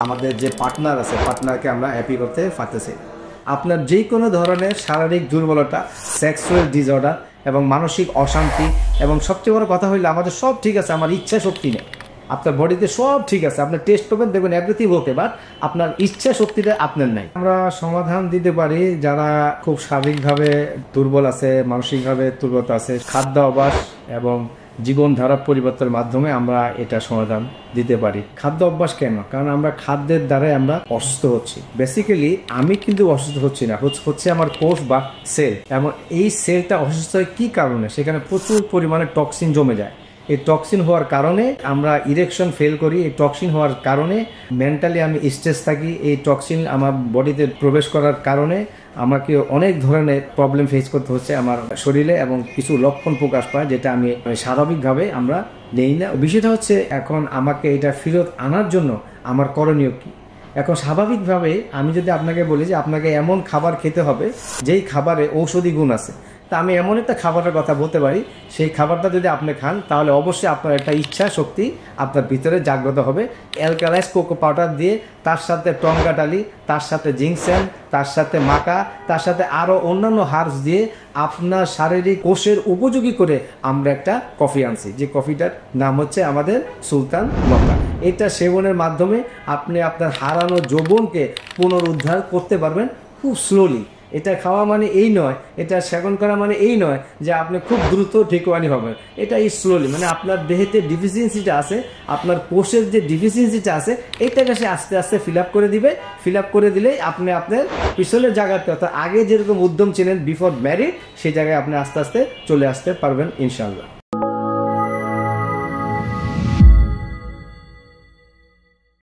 আমাদের যে পার্টনার আছে পার্টনারকে আমরা হ্যাপি করতে পারতেছি। আপনার যে কোনো ধরনের শারীরিক দুর্বলতা, সেক্সুয়াল ডিসঅর্ডার এবং মানসিক অশান্তি এবং সবচেয়ে বড় কথা হইলে আমাদের সব ঠিক আছে, আমার ইচ্ছা শক্তি নেই। আপনার বডিতে সব ঠিক আছে, আপনি টেস্ট করবেন দেখবেন এভরিথিং ওকে, বাট আপনার ইচ্ছা শক্তিটা আপনার নাই। আমরা সমাধান দিতে পারি যারা খুব শারীরিকভাবে দুর্বল আছে, মানসিকভাবে দুর্বলতা আছে, খাদ্য অভ্যাস এবং জীবনধারা পরিবর্তনের মাধ্যমে আমরা এটা সমাধান দিতে পারি। খাদ্য অভ্যাস কেন? কারণ আমরা খাদ্যের দ্বারাই আমরা অসুস্থ হচ্ছি। বেসিক্যালি আমি কিন্তু অসুস্থ হচ্ছি না, হচ্ছে আমার কোষ বা সেল। এবং এই সেলটা অসুস্থ হয় কি কারণে? সেখানে প্রচুর পরিমাণে টক্সিন জমে যায়। এই টক্সিন হওয়ার কারণে আমরা ইরেকশন ফেল করি। এই টক্সিন হওয়ার কারণে মেন্টালি আমি স্ট্রেস থাকি। এই টক্সিন আমার বডিতে প্রবেশ করার কারণে আমাকে অনেক ধরনের প্রবলেম ফেস করতে হচ্ছে আমার শরীরে এবং কিছু লক্ষণ প্রকাশ পায় যেটা আমি স্বাভাবিকভাবে আমরা নেই না। বিষয়টা হচ্ছে এখন আমাকে এটা ফেরত আনার জন্য আমার করণীয় কি? এখন স্বাভাবিকভাবে আমি যদি আপনাকে বলি যে আপনাকে এমন খাবার খেতে হবে যেই খাবারে ঔষধি গুণ আছে, তা আমি এমন একটা খাবারের কথা বলতে পারি, সেই খাবারটা যদি আপনি খান তাহলে অবশ্যই আপনার একটা ইচ্ছা শক্তি আপনার ভিতরে জাগ্রত হবে। অ্যালকালাইজ কোকো পাউডার দিয়ে, তার সাথে টংগাটালি, তার সাথে জিংসেন, তার সাথে মাকা, তার সাথে আরও অন্যান্য হার্বস দিয়ে আপনার শারীরিক কোষের উপযোগী করে আমরা একটা কফি আনছি, যে কফিটার নাম হচ্ছে আমাদের সুলতান মক্কা। এটা সেবনের মাধ্যমে আপনি আপনার হারানো যৌবনকে পুনরুদ্ধার করতে পারবেন খুব স্লোলি। এটা খাওয়া মানে এই নয়, এটা সেবন করা মানে এই নয় যে আপনি খুব দ্রুত ঠিকওয়ানি হবেন। এটা স্লোলি, মানে আপনার দেহেতে ডিফিসিয়েন্সিটা আছে, আপনার কোষের যে ডিফিসিয়েন্সিটা আছে এইটাকে সে আস্তে আস্তে ফিল আপ করে দিবে। ফিল আপ করে দিলেই আপনি আপনার পিছনের জায়গাতে, অর্থাৎ আগে যেরকম উদ্যম ছিলেন বিফোর ম্যারিড, সেই জায়গায় আপনি আস্তে আস্তে চলে আসতে পারবেন ইনশাআল্লাহ।